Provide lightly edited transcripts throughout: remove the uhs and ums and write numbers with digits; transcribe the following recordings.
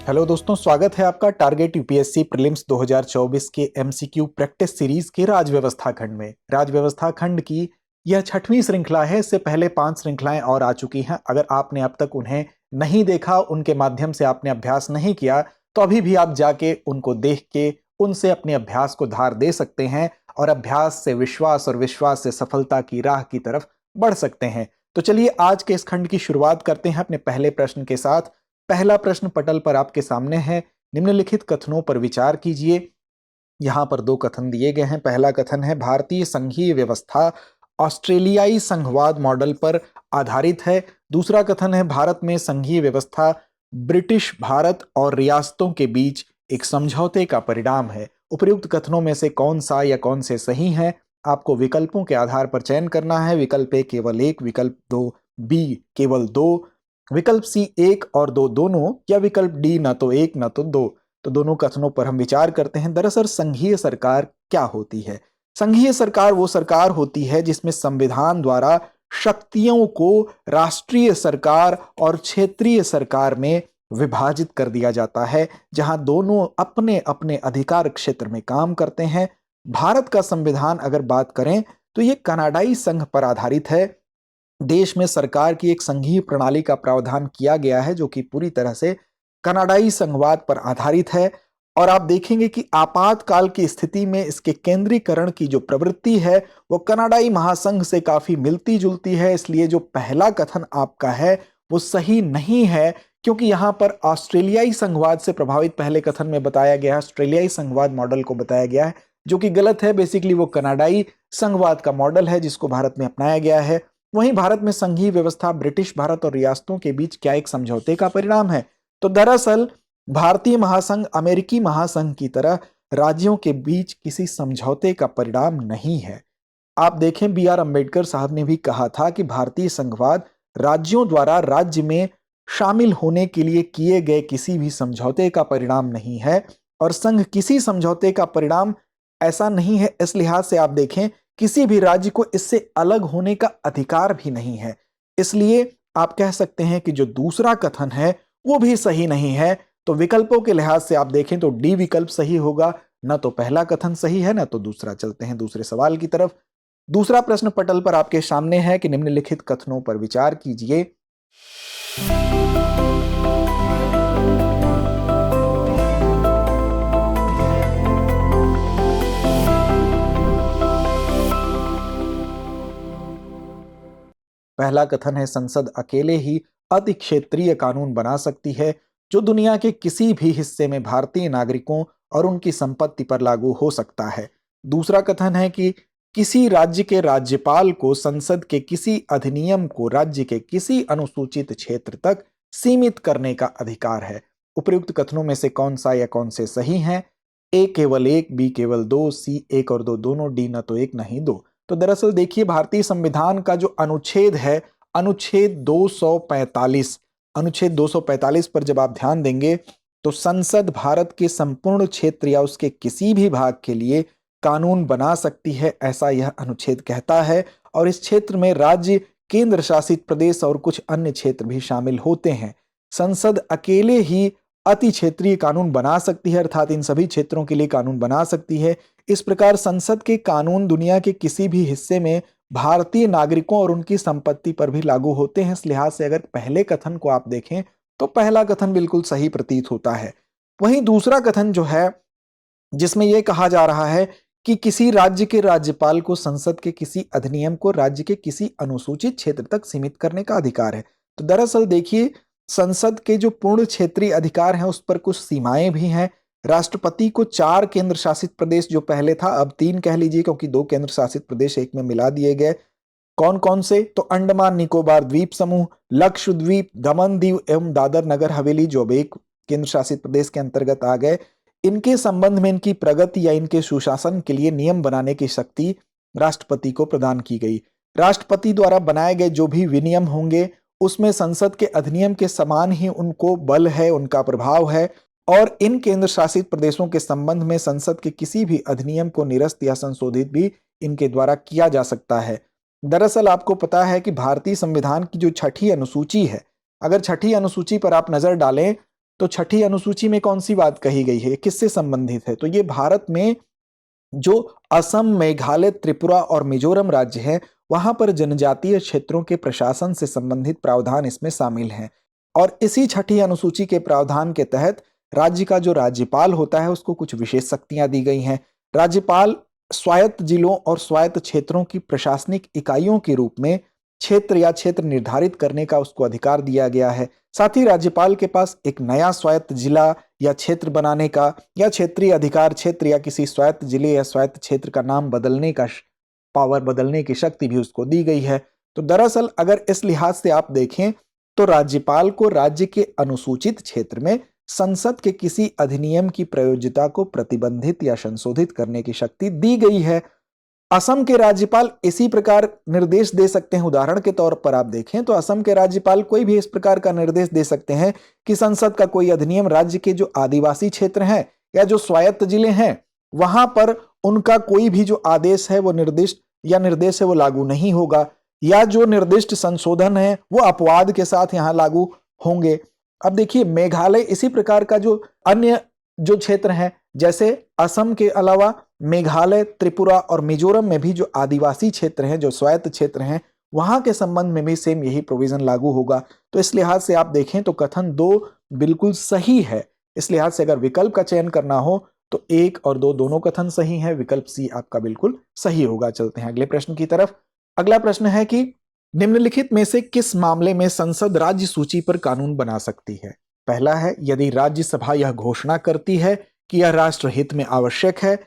Hello दोस्तों, स्वागत है आपका टारगेट यूपीएससी प्रीलिम्स 2024 के एमसीक्यू प्रैक्टिस सीरीज के राजव्यवस्था खंड में। राजव्यवस्था खंड की यह 6वीं श्रृंखला है। इससे पहले 5 श्रृंखलाएं और आ चुकी हैं। अगर आपने अब तक उन्हें नहीं देखा, उनके माध्यम से आपने अभ्यास नहीं किया, तो अभी भी आप जाके उनको देख के उनसे अपने अभ्यास को धार दे सकते हैं और अभ्यास से विश्वास और विश्वास से सफलता की राह की तरफ बढ़ सकते हैं। तो चलिए आज के इस खंड की शुरुआत करते हैं अपने पहले प्रश्न के साथ। पहला प्रश्न पटल पर आपके सामने है। निम्नलिखित कथनों पर विचार कीजिए। यहां पर 2 कथन दिए गए हैं। पहला कथन है, भारतीय संघीय व्यवस्था ऑस्ट्रेलियाई संघवाद मॉडल पर आधारित है। दूसरा कथन है, भारत में संघीय व्यवस्था ब्रिटिश भारत और रियासतों के बीच एक समझौते का परिणाम है। उपयुक्त कथनों में से कौन सा या कौन से सही हैं, आपको विकल्पों के आधार पर चयन करना है। विकल्प ए केवल 1, विकल्प 2 बी केवल 2, विकल्प सी 1 और 2 दोनों, या विकल्प डी न तो 1 न तो 2। तो दोनों कथनों पर हम विचार करते हैं। दरअसल संघीय सरकार क्या होती है? संघीय सरकार वो सरकार होती है जिसमें संविधान द्वारा शक्तियों को राष्ट्रीय सरकार और क्षेत्रीय सरकार में विभाजित कर दिया जाता है, जहां दोनों अपने अपने अधिकार क्षेत्र में काम करते हैं। भारत का संविधान अगर बात करें तो ये कनाडाई संघ पर आधारित है। देश में सरकार की एक संघीय प्रणाली का प्रावधान किया गया है जो कि पूरी तरह से कनाडाई संघवाद पर आधारित है। और आप देखेंगे कि आपातकाल की स्थिति में इसके केंद्रीकरण की जो प्रवृत्ति है वो कनाडाई महासंघ से काफी मिलती जुलती है। इसलिए जो पहला कथन आपका है वो सही नहीं है, क्योंकि यहां पर ऑस्ट्रेलियाई संघवाद से प्रभावित पहले कथन में बताया गया है, ऑस्ट्रेलियाई संघवाद मॉडल को बताया गया है, जो कि गलत है। बेसिकली वो कनाडाई संघवाद का मॉडल है जिसको भारत में अपनाया गया है। वहीं भारत में संघीय व्यवस्था ब्रिटिश भारत और रियासतों के बीच क्या एक समझौते का परिणाम है? तो दरअसल भारतीय महासंघ अमेरिकी महासंघ की तरह राज्यों के बीच किसी समझौते का परिणाम नहीं है। आप देखें, बी आर अंबेडकर साहब ने भी कहा था कि भारतीय संघवाद राज्यों द्वारा राज्य में शामिल होने के लिए किए गए किसी भी समझौते का परिणाम नहीं है, और संघ किसी समझौते का परिणाम ऐसा नहीं है। इस लिहाज से आप देखें, किसी भी राज्य को इससे अलग होने का अधिकार भी नहीं है। इसलिए आप कह सकते हैं कि जो दूसरा कथन है वो भी सही नहीं है। तो विकल्पों के लिहाज से आप देखें तो डी विकल्प सही होगा। न तो पहला कथन सही है, न तो दूसरा। चलते हैं दूसरे सवाल की तरफ। दूसरा प्रश्न पटल पर आपके सामने है कि निम्नलिखित कथनों पर विचार कीजिए। पहला कथन है, संसद अकेले ही अति क्षेत्रीय कानून बना सकती है जो दुनिया के किसी भी हिस्से में भारतीय नागरिकों और उनकी संपत्ति पर लागू हो सकता है। दूसरा कथन है कि किसी राज्य के राज्यपाल को संसद के किसी अधिनियम को राज्य के किसी अनुसूचित क्षेत्र तक सीमित करने का अधिकार है। उपयुक्त कथनों में से कौन सा या कौन से सही हैं? ए केवल 1, बी केवल 2, सी 1 और 2 दोनों, डी न तो 1 न ही 2। तो दरअसल देखिए, भारतीय संविधान का जो अनुच्छेद है, अनुच्छेद 245, अनुच्छेद 245 पर जब आप ध्यान देंगे तो संसद भारत के संपूर्ण क्षेत्र या उसके किसी भी भाग के लिए कानून बना सकती है, ऐसा यह अनुच्छेद कहता है। और इस क्षेत्र में राज्य, केंद्र शासित प्रदेश और कुछ अन्य क्षेत्र भी शामिल होते हैं। संसद अकेले ही अति क्षेत्रीय कानून बना सकती है, अर्थात इन सभी क्षेत्रों के लिए कानून बना सकती है। इस प्रकार संसद के कानून दुनिया के किसी भी हिस्से में भारतीय नागरिकों और उनकी संपत्ति पर भी लागू होते हैं। इस लिहाज से अगर पहले कथन को आप देखें तो पहला कथन बिल्कुल सही प्रतीत होता है। वहीं दूसरा कथन जो है, जिसमें यह कहा जा रहा है कि किसी राज्य के राज्यपाल को संसद के किसी अधिनियम को राज्य के किसी अनुसूचित क्षेत्र तक सीमित करने का अधिकार है। तो दरअसल देखिए, संसद के जो पूर्ण क्षेत्रीय अधिकार हैं उस पर कुछ सीमाएं भी हैं। राष्ट्रपति को 4 केंद्र शासित प्रदेश, जो पहले था अब 3 कह लीजिए, क्योंकि 2 केंद्र शासित प्रदेश एक में मिला दिए गए। कौन कौन से? तो अंडमान निकोबार द्वीप समूह, लक्षद्वीप, दमन दीव एवं दादर नगर हवेली, जो अब एक केंद्र शासित प्रदेश के अंतर्गत आ गए। इनके संबंध में इनकी प्रगति या इनके सुशासन के लिए नियम बनाने की शक्ति राष्ट्रपति को प्रदान की गई। राष्ट्रपति द्वारा बनाए गए जो भी विनियम होंगे उसमें संसद के अधिनियम के समान ही उनको बल है, उनका प्रभाव है। और इन केंद्र शासित प्रदेशों के संबंध में संसद के किसी भी अधिनियम को निरस्त या संशोधित भी इनके द्वारा किया जा सकता है। दरअसल आपको पता है कि भारतीय संविधान की जो 6ठी अनुसूची है, अगर 6ठी अनुसूची पर आप नजर डालें तो छठी अनुसूची में कौन सी बात कही गई है, किससे संबंधित है? तो ये भारत में जो असम, मेघालय, त्रिपुरा और मिजोरम राज्य है, वहां पर जनजातीय क्षेत्रों के प्रशासन से संबंधित प्रावधान इसमें शामिल हैं। और इसी छठी अनुसूची के प्रावधान के तहत राज्य का जो राज्यपाल होता है उसको कुछ विशेष शक्तियां दी गई हैं। राज्यपाल स्वायत्त जिलों और स्वायत्त क्षेत्रों की प्रशासनिक इकाइयों के रूप में क्षेत्र या क्षेत्र निर्धारित करने का उसको अधिकार दिया गया है। साथ ही राज्यपाल के पास एक नया स्वायत्त जिला या क्षेत्र बनाने का या क्षेत्रीय अधिकार क्षेत्र या किसी स्वायत्त जिले या स्वायत्त क्षेत्र का नाम बदलने का पावर, बदलने की शक्ति भी उसको दी गई है। तो दरअसल अगर इस लिहाज से आप देखें तो राज्यपाल को राज्य के अनुसूचित क्षेत्र में संसद के किसी अधिनियम की प्रयोज्यता को प्रतिबंधित या संशोधित करने की शक्ति दी गई है। असम के राज्यपाल इसी प्रकार निर्देश दे सकते हैं। उदाहरण के तौर पर आप देखें तो असम के राज्यपाल कोई भी इस प्रकार का निर्देश दे सकते हैं कि संसद का कोई अधिनियम राज्य के जो आदिवासी क्षेत्र हैं या जो स्वायत्त जिले हैं वहां पर उनका कोई भी जो आदेश है वो निर्देश है वो लागू नहीं होगा, या जो निर्दिष्ट संशोधन है वो अपवाद के साथ यहां लागू होंगे। अब देखिए मेघालय इसी प्रकार का जो अन्य जो क्षेत्र हैं, जैसे असम के अलावा मेघालय, त्रिपुरा और मिजोरम में भी जो आदिवासी क्षेत्र हैं, जो स्वायत्त क्षेत्र हैं, वहां के संबंध में भी सेम यही प्रोविजन लागू होगा। तो इस लिहाज से आप देखें तो कथन 2 बिल्कुल सही है। इस लिहाज से अगर विकल्प का चयन करना हो तो 1 और 2 दोनों कथन सही है, विकल्प सी आपका बिल्कुल सही होगा। चलते हैं अगले प्रश्न की तरफ। अगला प्रश्न है कि निम्नलिखित में से किस मामले में संसद राज्य सूची पर कानून बना सकती है? पहला है यदि राज्यसभा यह घोषणा करती है कि यह राष्ट्र हित में आवश्यक है।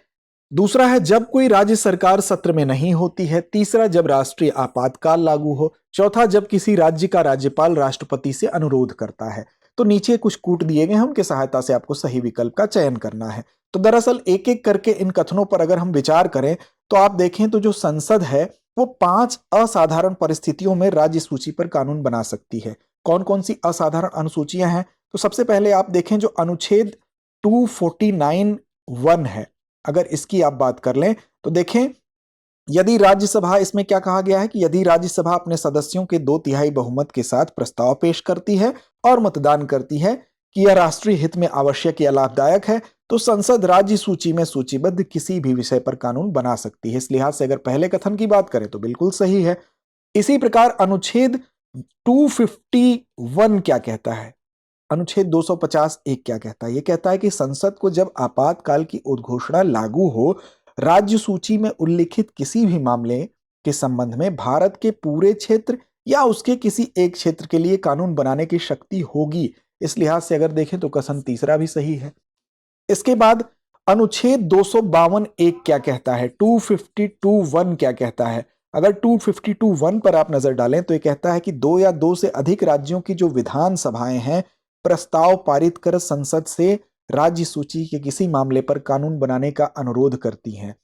दूसरा है जब कोई राज्य सरकार सत्र में नहीं होती है। तीसरा जब राष्ट्रीय आपातकाल लागू हो। चौथा जब किसी राज्य का राज्यपाल राष्ट्रपति से अनुरोध करता है। तो नीचे कुछ कूट दिए गए हैं, उनकी सहायता से आपको सही विकल्प का चयन करना है। तो दरअसल एक एक करके इन कथनों पर अगर हम विचार करें तो आप देखें तो जो संसद है वो 5 असाधारण परिस्थितियों में राज्य सूची पर कानून बना सकती है। कौन कौन सी असाधारण अनुसूचियां हैं? तो सबसे पहले आप देखें जो अनुच्छेद 249(1) है, अगर इसकी आप बात कर लें तो देखें यदि राज्यसभा, इसमें क्या कहा गया है कि यदि राज्यसभा अपने सदस्यों के 2/3 बहुमत के साथ प्रस्ताव पेश करती है और मतदान करती है कि यह राष्ट्रीय हित में आवश्यक या लाभदायक है तो संसद राज्य सूची में सूचीबद्ध किसी भी विषय पर कानून बना सकती है। इस लिहाज से अगर पहले कथन की बात करें तो बिल्कुल सही है। इसी प्रकार अनुच्छेद 251 क्या कहता है? अनुच्छेद 250(1) क्या कहता है? यह कहता है कि संसद को जब आपातकाल की उद्घोषणा लागू हो, राज्य सूची में उल्लिखित किसी भी मामले के संबंध में भारत के पूरे क्षेत्र या उसके किसी एक क्षेत्र के लिए कानून बनाने की शक्ति होगी। इस लिहाज से अगर देखें तो कथन तीसरा भी सही है। इसके बाद अनुच्छेद 252(1) क्या कहता है? 252(1) क्या कहता है? अगर 252(1) पर आप नजर डालें तो यह कहता है कि 2 या 2 से अधिक राज्यों की जो विधान सभाएं हैं प्रस्ताव पारित कर संसद से राज्य सूची के किसी मामले पर कानून बनाने का अनुरोध करती हैं।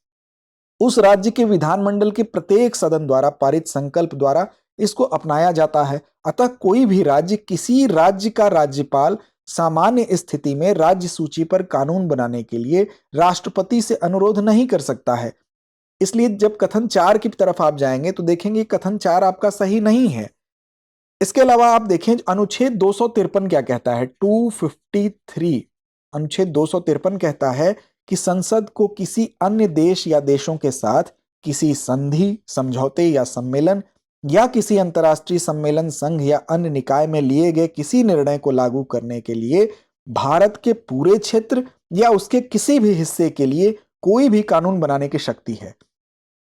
उस राज्य के विधानमंडल के प्रत्येक सदन द्वारा पारित संकल्प द्वारा इसको अपनाया जाता है। अतः कोई भी राज्य किसी राज्य का राज्यपाल सामान्य स्थिति में राज्य सूची पर कानून बनाने के लिए राष्ट्रपति से अनुरोध नहीं कर सकता है। इसलिए जब कथन 4 की तरफ आप जाएंगे तो देखेंगे कथन 4 आपका सही नहीं है। इसके अलावा आप देखें अनुच्छेद 253 क्या कहता है? 253 अनुच्छेद 253 कहता है कि संसद को किसी अन्य देश या देशों के साथ किसी संधि, समझौते या सम्मेलन या किसी अंतर्राष्ट्रीय सम्मेलन, संघ या अन्य निकाय में लिए गए किसी निर्णय को लागू करने के लिए भारत के पूरे क्षेत्र या उसके किसी भी हिस्से के लिए कोई भी कानून बनाने की शक्ति है।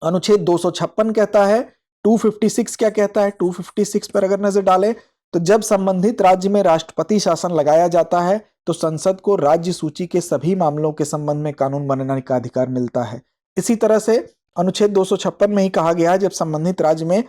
अनुच्छेद 256 कहता है। 256 क्या कहता है? 256 पर अगर नजर डालें तो जब संबंधित राज्य में राष्ट्रपति शासन लगाया जाता है तो संसद को राज्य सूची के सभी मामलों के संबंध में कानून बनाने का अधिकार मिलता है। इसी तरह से अनुच्छेद 256 में ही कहा गया है जब संबंधित राज्य में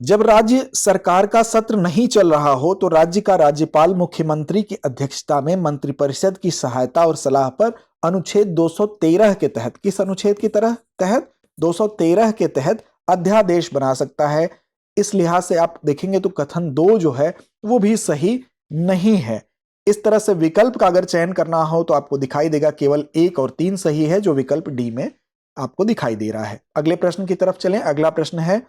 जब राज्य सरकार का सत्र नहीं चल रहा हो तो राज्य का राज्यपाल मुख्यमंत्री की अध्यक्षता में मंत्रिपरिषद की सहायता और सलाह पर अनुच्छेद 213 के तहत, किस अनुच्छेद की तहत? 213 के तहत अध्यादेश बना सकता है। इस लिहाज से आप देखेंगे तो कथन 2 जो है वो भी सही नहीं है। इस तरह से विकल्प का अगर चयन करना हो तो आपको दिखाई देगा केवल 1 और 3 सही है, जो विकल्प डी में आपको दिखाई दे रहा है। अगले प्रश्न की तरफ चलें। अगला प्रश्न है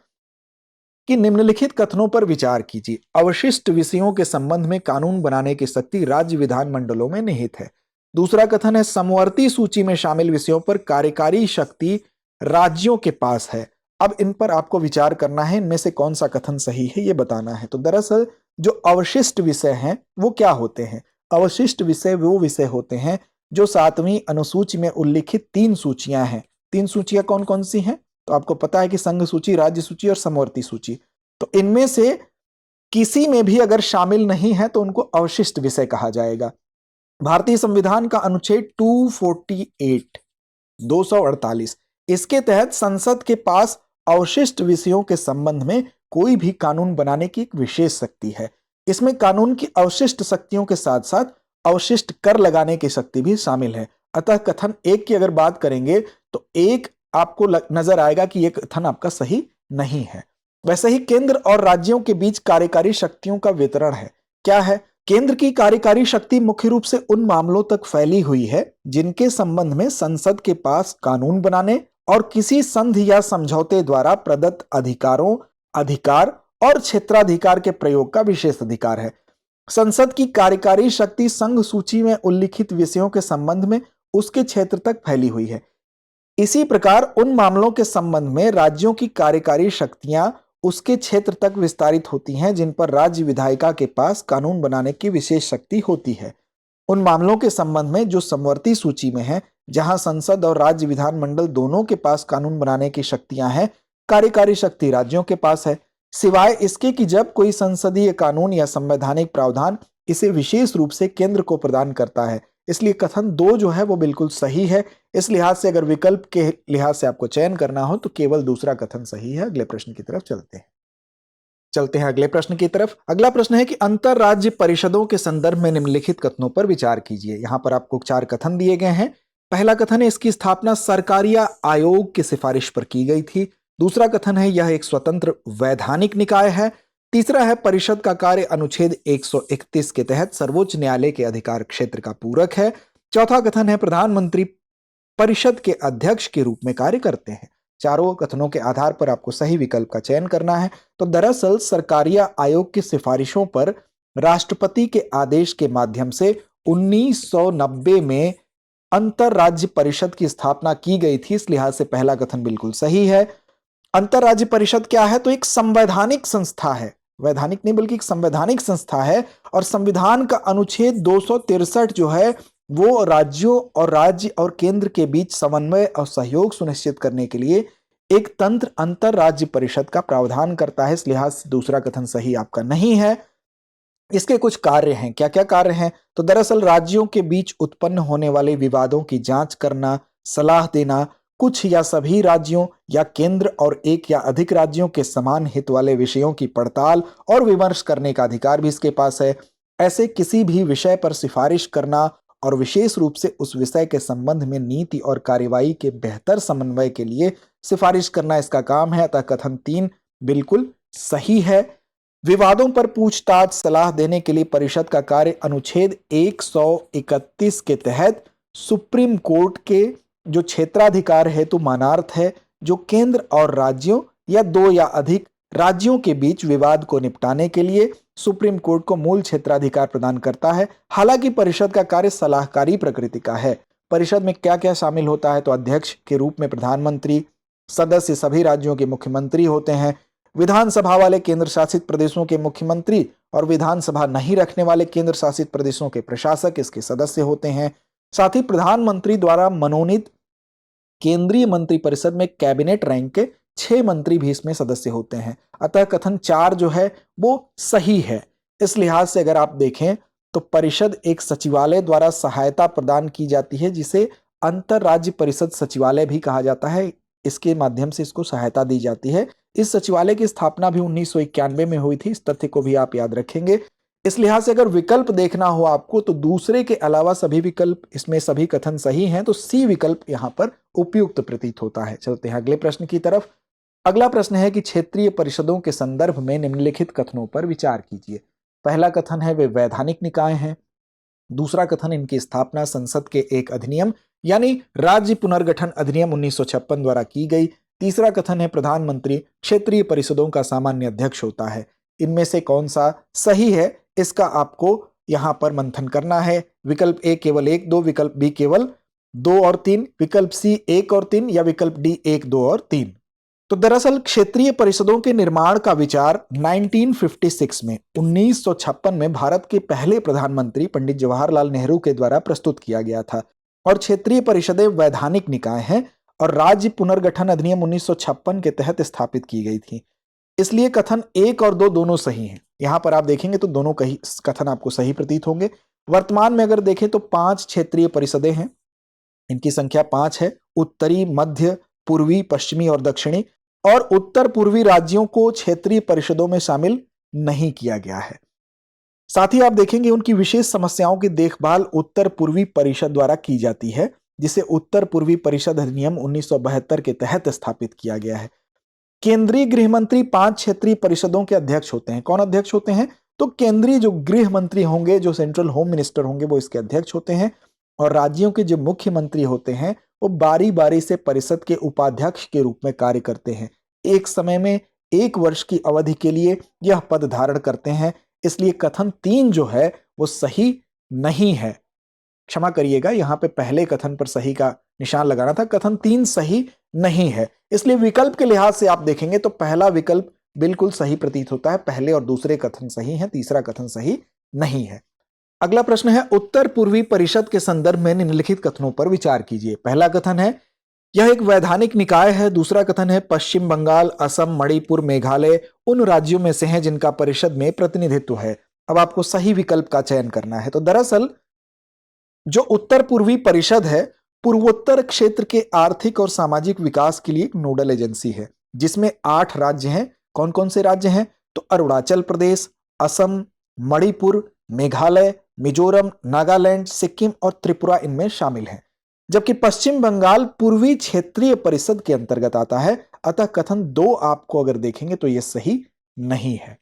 कि निम्नलिखित कथनों पर विचार कीजिए। अवशिष्ट विषयों के संबंध में कानून बनाने की शक्ति राज्य विधानमंडलों में निहित है। दूसरा कथन है समवर्ती सूची में शामिल विषयों पर कार्यकारी शक्ति राज्यों के पास है। अब इन पर आपको विचार करना है, इनमें से कौन सा कथन सही है ये बताना है। तो दरअसल जो अवशिष्ट विषय हैं वो क्या होते हैं? अवशिष्ट विषय वो विषय होते हैं जो 7वीं अनुसूची में उल्लिखित 3 सूचियां हैं। 3 सूचियां कौन कौन सी हैं? तो आपको पता है कि संघ सूची, राज्य सूची और समवर्ती सूची। तो इनमें से किसी में भी अगर शामिल नहीं है तो उनको अवशिष्ट विषय कहा जाएगा। भारतीय संविधान का अनुच्छेद 248 इसके तहत संसद के पास अवशिष्ट विषयों के संबंध में कोई भी कानून बनाने की एक विशेष शक्ति है। इसमें कानून की अवशिष्ट शक्तियों के साथ साथ अवशिष्ट कर लगाने की शक्ति भी शामिल है। अतः कथन 1 की अगर बात करेंगे तो 1 आपको नजर आएगा कि यह कथन आपका सही नहीं है। वैसे ही केंद्र और राज्यों के बीच कार्यकारी शक्तियों का वितरण है। क्या है? केंद्र की कार्यकारी शक्ति मुख्य रूप से उन मामलों तक फैली हुई है जिनके संबंध में संसद के पास कानून बनाने और किसी संधि या समझौते द्वारा प्रदत्त अधिकारों, अधिकार और क्षेत्राधिकार के प्रयोग का विशेष अधिकार है। संसद की कार्यकारी शक्ति संघ सूची में उल्लिखित विषयों के संबंध में उसके क्षेत्र तक फैली हुई है। इसी प्रकार उन मामलों के संबंध में राज्यों की कार्यकारी शक्तियां उसके क्षेत्र तक विस्तारित होती हैं जिन पर राज्य विधायिका के पास कानून बनाने की विशेष शक्ति होती है। उन मामलों के संबंध में जो समवर्ती सूची में है, जहां संसद और राज्य विधानमंडल दोनों के पास कानून बनाने की शक्तियां हैं, कार्यकारी शक्ति राज्यों के पास है, सिवाय इसके कि जब कोई संसदीय कानून या संवैधानिक प्रावधान इसे विशेष रूप से केंद्र को प्रदान करता है। इसलिए कथन 2 जो है वो बिल्कुल सही है। इस लिहाज से अगर विकल्प के लिहाज से आपको चयन करना हो तो केवल दूसरा कथन सही है। अगले प्रश्न की तरफ चलते हैं अगले प्रश्न की तरफ। अगला प्रश्न है कि अंतर राज्य परिषदों के संदर्भ में निम्नलिखित कथनों पर विचार कीजिए। यहां पर आपको 4 कथन दिए गए हैं। पहला कथन है इसकी स्थापना सरकारिया आयोग की सिफारिश पर की गई थी। दूसरा कथन है यह एक स्वतंत्र वैधानिक निकाय है। तीसरा है परिषद का कार्य अनुच्छेद 131 के तहत सर्वोच्च न्यायालय के अधिकार क्षेत्र का पूरक है। चौथा कथन है प्रधानमंत्री परिषद के अध्यक्ष के रूप में कार्य करते हैं। चारों कथनों के आधार पर आपको सही विकल्प का चयन करना है। तो दरअसल सरकारिया आयोग की सिफारिशों पर राष्ट्रपति के आदेश के माध्यम से 1990 में अंतर राज्य परिषद की स्थापना की गई थी। इस लिहाज से पहला कथन बिल्कुल सही है। अंतर राज्य परिषद क्या है? तो एक संवैधानिक संस्था है, वैधानिक नहीं बल्कि एक संवैधानिक संस्था है। और संविधान का अनुच्छेद 263 जो है वो राज्यों और राज्य और केंद्र के बीच समन्वय और सहयोग सुनिश्चित करने के लिए एक तंत्र अंतर राज्य परिषद का प्रावधान करता है। इस लिहाज से दूसरा कथन सही आपका नहीं है। इसके कुछ कार्य हैं। क्या क्या कार्य हैं? तो दरअसल राज्यों के बीच उत्पन्न होने वाले विवादों की जांच करना, सलाह देना, कुछ या सभी राज्यों या केंद्र और एक या अधिक राज्यों के समान हित वाले विषयों की पड़ताल और विमर्श करने का अधिकार भी इसके पास है। ऐसे किसी भी विषय पर सिफारिश करना और विशेष रूप से उस विषय के संबंध में नीति और कार्यवाही के बेहतर समन्वय के लिए सिफारिश करना इसका काम है। अतः कथन 3 बिल्कुल सही है। विवादों पर पूछताछ सलाह देने के लिए परिषद का कार्य अनुच्छेद 131 के तहत सुप्रीम कोर्ट के जो क्षेत्राधिकार हेतु मानार्थ है, जो केंद्र और राज्यों या 2 या अधिक राज्यों के बीच विवाद को निपटाने के लिए सुप्रीम कोर्ट को मूल क्षेत्राधिकार प्रदान करता है। हालांकि परिषद का कार्य सलाहकारी प्रकृति का है। परिषद में क्या क्या शामिल होता है? तो अध्यक्ष के रूप में प्रधानमंत्री, सदस्य सभी राज्यों के मुख्यमंत्री होते हैं, विधानसभा वाले केंद्र शासित प्रदेशों के मुख्यमंत्री और विधानसभा नहीं रखने वाले केंद्र शासित प्रदेशों के प्रशासक इसके सदस्य होते हैं। साथ ही प्रधानमंत्री द्वारा मनोनीत केंद्रीय मंत्रिपरिषद में कैबिनेट रैंक के 6 मंत्री भी इसमें सदस्य होते हैं। अतः कथन 4 जो है वो सही है। इस लिहाज से अगर आप देखें तो परिषद एक सचिवालय द्वारा सहायता प्रदान की जाती है जिसे अंतर राज्य परिषद सचिवालय भी कहा जाता है। इसके माध्यम से इसको सहायता दी जाती है। इस सचिवालय की स्थापना भी 1991 में हुई थी। इस तथ्य को भी आप याद रखेंगे। इस लिहाज से अगर विकल्प देखना हो आपको तो दूसरे के अलावा सभी विकल्प, इसमें सभी कथन सही हैं, तो सी विकल्प यहां पर उपयुक्त प्रतीत होता है। चलते हैं अगले प्रश्न की तरफ। अगला प्रश्न है कि क्षेत्रीय परिषदों के संदर्भ में निम्नलिखित कथनों पर विचार कीजिए। पहला कथन है वे वैधानिक निकाय हैं। दूसरा कथन इनकी स्थापना संसद के एक अधिनियम यानी राज्य पुनर्गठन अधिनियम 1956 द्वारा की गई। तीसरा कथन है प्रधानमंत्री क्षेत्रीय परिषदों का सामान्य अध्यक्ष होता है। इनमें से कौन सा सही है, इसका आपको यहां पर मंथन करना है। विकल्प ए केवल 1 2, विकल्प बी केवल 2 और 3, विकल्प सी 1 और 3 या विकल्प डी 1 2 और 3। तो दरअसल क्षेत्रीय परिषदों के निर्माण का विचार 1956 में 1956 में भारत के पहले प्रधानमंत्री पंडित जवाहरलाल नेहरू के द्वारा प्रस्तुत किया गया था। और क्षेत्रीय परिषदें वैधानिक निकाय हैं और राज्य पुनर्गठन अधिनियम 1956 के तहत स्थापित की गई थी। इसलिए कथन 1 और 2 दोनों सही हैं। यहां पर आप देखेंगे तो दोनों कथन आपको सही प्रतीत होंगे। वर्तमान में अगर देखें तो 5 क्षेत्रीय परिषदें हैं। इनकी संख्या 5 है। उत्तरी, मध्य, पूर्वी, पश्चिमी और दक्षिणी। और उत्तर पूर्वी राज्यों को क्षेत्रीय परिषदों में शामिल नहीं किया गया है। साथ ही आप देखेंगे उनकी विशेष समस्याओं की देखभाल उत्तर पूर्वी परिषद द्वारा की जाती है, जिसे उत्तर पूर्वी परिषद अधिनियम 1972 के तहत स्थापित किया गया है। केंद्रीय गृह मंत्री 5 क्षेत्रीय परिषदों के अध्यक्ष होते हैं। कौन अध्यक्ष होते हैं? तो केंद्रीय जो गृह मंत्री होंगे, जो सेंट्रल होम मिनिस्टर होंगे, वो इसके अध्यक्ष होते हैं। और राज्यों के जो मुख्यमंत्री होते हैं वो बारी बारी से परिषद के उपाध्यक्ष के रूप में कार्य करते हैं। एक समय में 1 वर्ष की अवधि के लिए यह पद धारण करते हैं। इसलिए कथन 3 जो है वो सही नहीं है। क्षमा करिएगा, यहां पे पहले कथन पर सही का निशान लगाना था। कथन 3 सही नहीं है। इसलिए विकल्प के लिहाज से आप देखेंगे तो पहला विकल्प बिल्कुल सही प्रतीत होता है। पहले और दूसरे कथन सही हैं, तीसरा कथन सही नहीं है। अगला प्रश्न है उत्तर पूर्वी परिषद के संदर्भ में निम्नलिखित कथनों पर विचार कीजिए। पहला कथन है यह एक वैधानिक निकाय है। दूसरा कथन है पश्चिम बंगाल, असम, मणिपुर, मेघालय उन राज्यों में से हैं जिनका परिषद में प्रतिनिधित्व है। अब आपको सही विकल्प का चयन करना है। तो दरअसल जो उत्तर पूर्वी परिषद है पूर्वोत्तर क्षेत्र के आर्थिक और सामाजिक विकास के लिए एक नोडल एजेंसी है, जिसमें 8 राज्य हैं। कौन कौन से राज्य हैं? तो अरुणाचल प्रदेश, असम, मणिपुर, मेघालय, मिजोरम, नागालैंड, सिक्किम और त्रिपुरा इनमें शामिल हैं। जबकि पश्चिम बंगाल पूर्वी क्षेत्रीय परिषद के अंतर्गत आता है। अतः कथन 2 आपको अगर देखेंगे तो यह सही नहीं है।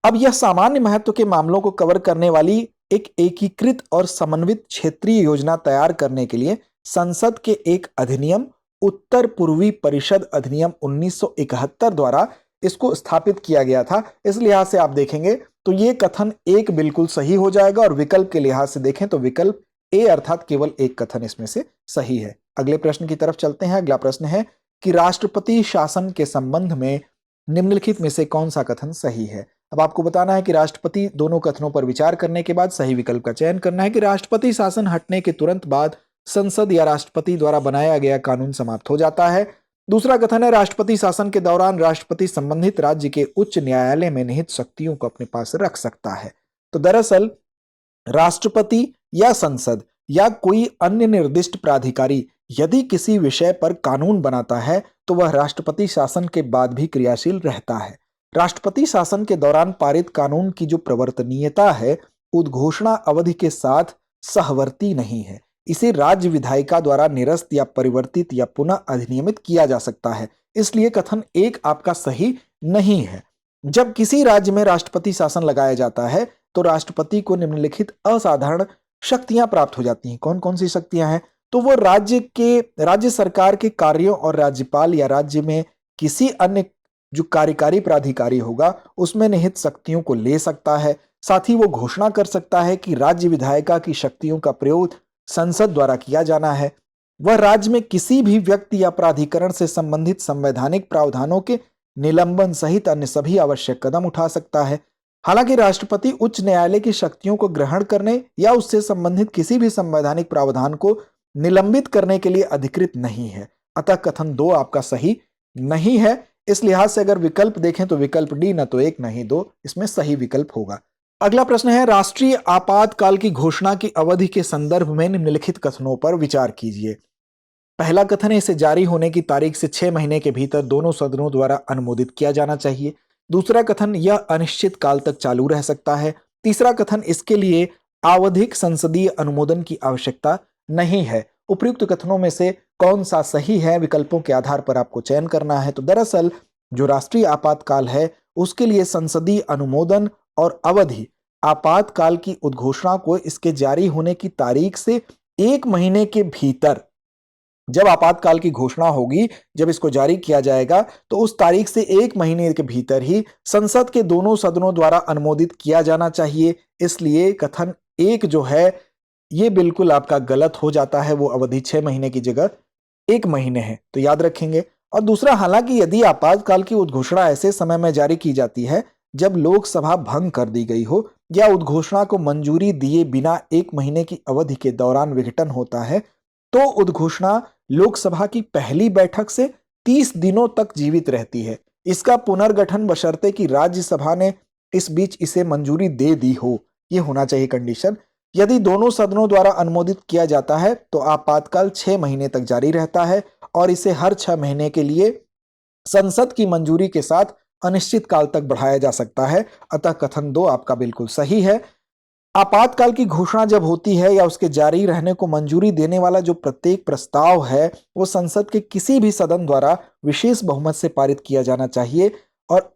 अब यह सामान्य महत्व के मामलों को कवर करने वाली एक एकीकृत और समन्वित क्षेत्रीय योजना तैयार करने के लिए संसद के एक अधिनियम उत्तर पूर्वी परिषद अधिनियम 1971 द्वारा इसको स्थापित किया गया था। इस लिहाज से आप देखेंगे तो ये कथन 1 बिल्कुल सही हो जाएगा। और विकल्प के लिहाज से देखें तो विकल्प ए अर्थात केवल एक कथन इसमें से सही है। अगले प्रश्न की तरफ चलते हैं। अगला प्रश्न है कि राष्ट्रपति शासन के संबंध में निम्नलिखित में से कौन सा कथन सही है। अब आपको बताना है कि राष्ट्रपति दोनों कथनों पर विचार करने के बाद सही विकल्प का चयन करना है कि राष्ट्रपति शासन हटने के तुरंत बाद संसद या राष्ट्रपति द्वारा बनाया गया कानून समाप्त हो जाता है। दूसरा कथन है राष्ट्रपति शासन के दौरान राष्ट्रपति संबंधित राज्य के उच्च न्यायालय में निहित शक्तियों को अपने पास रख सकता है। तो दरअसल राष्ट्रपति या संसद या कोई अन्य निर्दिष्ट प्राधिकारी यदि किसी विषय पर कानून बनाता है तो वह राष्ट्रपति शासन के बाद भी क्रियाशील रहता है। राष्ट्रपति शासन के दौरान पारित कानून की जो प्रवर्तनीयता है उद्घोषणा अवधि के साथ सहवर्ती नहीं है। इसे राज्य विधायिका द्वारा निरस्त या परिवर्तित या पुनः अधिनियमित किया जा सकता है। इसलिए कथन 1 आपका सही नहीं है। जब किसी राज्य में राष्ट्रपति शासन लगाया जाता है तो राष्ट्रपति को निम्नलिखित असाधारण शक्तियां प्राप्त हो जाती हैं। कौन कौन सी शक्तियां हैं? तो वो राज्य सरकार के कार्यों और राज्यपाल या राज्य में किसी अन्य जो कार्यकारी प्राधिकारी होगा उसमें निहित शक्तियों को ले सकता है। साथ ही वो घोषणा कर सकता है कि राज्य विधायिका की शक्तियों का प्रयोग संसद द्वारा किया जाना है। वह राज्य में किसी भी व्यक्ति या प्राधिकरण से संबंधित संवैधानिक प्रावधानों के निलंबन सहित अन्य सभी आवश्यक कदम उठा सकता है। हालांकि राष्ट्रपति उच्च न्यायालय की शक्तियों को ग्रहण करने या उससे संबंधित किसी भी संवैधानिक प्रावधान को निलंबित करने के लिए अधिकृत नहीं है। अतः कथन 2 आपका सही नहीं है। इस लिहाज से अगर विकल्प देखें तो विकल्प डी न तो 1 न ही 2 इसमें सही विकल्प होगा। अगला प्रश्न है राष्ट्रीय आपातकाल की घोषणा की अवधि के संदर्भ में निम्नलिखित कथनों पर विचार कीजिए। पहला कथन है इसे जारी होने की तारीख से 6 महीने के भीतर दोनों सदनों द्वारा अनुमोदित किया जाना चाहिए। दूसरा कथन यह अनिश्चित काल तक चालू रह सकता है। तीसरा कथन इसके लिए आवधिक संसदीय अनुमोदन की आवश्यकता नहीं है। उपयुक्त कथनों में से कौन सा सही है विकल्पों के आधार पर आपको चयन करना है। तो दरअसल जो राष्ट्रीय आपातकाल है उसके लिए संसदीय अनुमोदन और अवधि आपातकाल की उद्घोषणा को इसके जारी होने की तारीख से 1 महीने के भीतर जब आपातकाल की घोषणा होगी, जब इसको जारी किया जाएगा, तो उस तारीख से 1 महीने के भीतर ही संसद के दोनों सदनों द्वारा अनुमोदित किया जाना चाहिए। इसलिए कथन 1 जो है ये बिल्कुल आपका गलत हो जाता है। वो अवधि 6 महीने की जगह 1 महीने है, तो याद रखेंगे। और दूसरा, हालांकि यदि आपातकाल की उद्घोषणा ऐसे समय में जारी की जाती है जब लोकसभा भंग कर दी गई हो या उद्घोषणा को मंजूरी दिए बिना 1 महीने की अवधि के दौरान विघटन होता है, तो उद्घोषणा लोकसभा की पहली बैठक से 30 दिनों तक जीवित रहती है। इसका पुनर्गठन बशर्ते कि राज्यसभा ने इस बीच इसे मंजूरी दे दी हो, यह होना चाहिए कंडीशन। यदि दोनों सदनों द्वारा अनुमोदित किया जाता है तो आपातकाल 6 महीने तक जारी रहता है और इसे हर 6 महीने के लिए संसद की मंजूरी के साथ अनिश्चित काल तक बढ़ाया जा सकता है। अतः कथन 2 आपका बिल्कुल सही है। आपातकाल की घोषणा जब होती है या उसके जारी रहने को मंजूरी देने वाला जो प्रत्येक प्रस्ताव है वो संसद के किसी भी सदन द्वारा विशेष बहुमत से पारित किया जाना चाहिए। और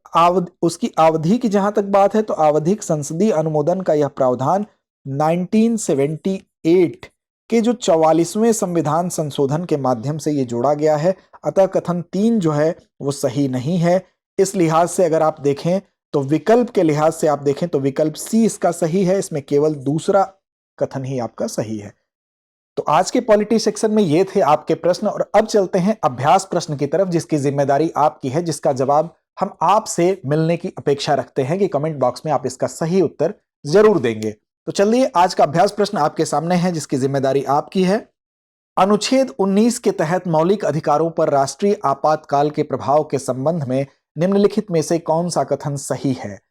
उसकी अवधि की जहां तक बात है तो आवधिक संसदीय अनुमोदन का यह प्रावधान 1978 के जो 44वें संविधान संशोधन के माध्यम से ये जोड़ा गया है। अतः कथन 3 जो है वो सही नहीं है। इस लिहाज से अगर आप देखें तो विकल्प के लिहाज से आप देखें तो विकल्प सी इसका सही है। इसमें केवल दूसरा कथन ही आपका सही है। तो आज के पॉलिटी सेक्शन में ये थे आपके प्रश्न और अब चलते हैं अभ्यास प्रश्न की तरफ, जिसकी जिम्मेदारी आपकी है, जिसका जवाब हम आपसे मिलने की अपेक्षा रखते हैं कि कमेंट बॉक्स में आप इसका सही उत्तर जरूर देंगे। तो चलिए आज का अभ्यास प्रश्न आपके सामने है, जिसकी जिम्मेदारी आपकी है। अनुच्छेद 19 के तहत मौलिक अधिकारों पर राष्ट्रीय आपातकाल के प्रभाव के संबंध में निम्नलिखित में से कौन सा कथन सही है।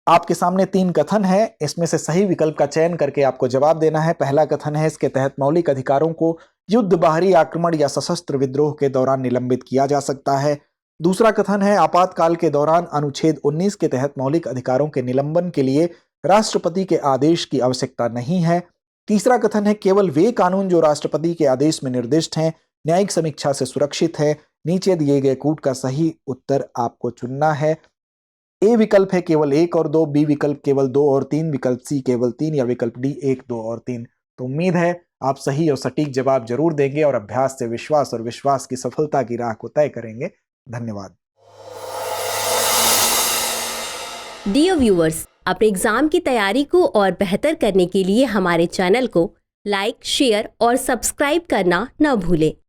आपके सामने 3 कथन है, इसमें से सही विकल्प का चयन करके आपको जवाब देना है। पहला कथन है इसके तहत मौलिक अधिकारों को युद्ध, बाहरी आक्रमण या सशस्त्र विद्रोह के दौरान निलंबित किया जा सकता है। दूसरा कथन है आपातकाल के दौरान अनुच्छेद 19 के तहत मौलिक अधिकारों के निलंबन के लिए राष्ट्रपति के आदेश की आवश्यकता नहीं है। तीसरा कथन है केवल वे कानून जो राष्ट्रपति के आदेश में निर्दिष्ट हैं न्यायिक समीक्षा से सुरक्षित है। नीचे दिए गए कूट का सही उत्तर आपको चुनना है। ए विकल्प है केवल 1 और 2, बी विकल्प केवल 2 और 3, विकल्प सी केवल 3 या विकल्प डी 1, 2 और 3। तो उम्मीद है आप सही और सटीक जवाब जरूर देंगे और अभ्यास से विश्वास और विश्वास की सफलता की राह को तय करेंगे। धन्यवाद। डियर व्यूअर्स, अपने एग्जाम की तैयारी को और बेहतर करने के लिए हमारे चैनल को लाइक, शेयर और सब्सक्राइब करना न भूलें।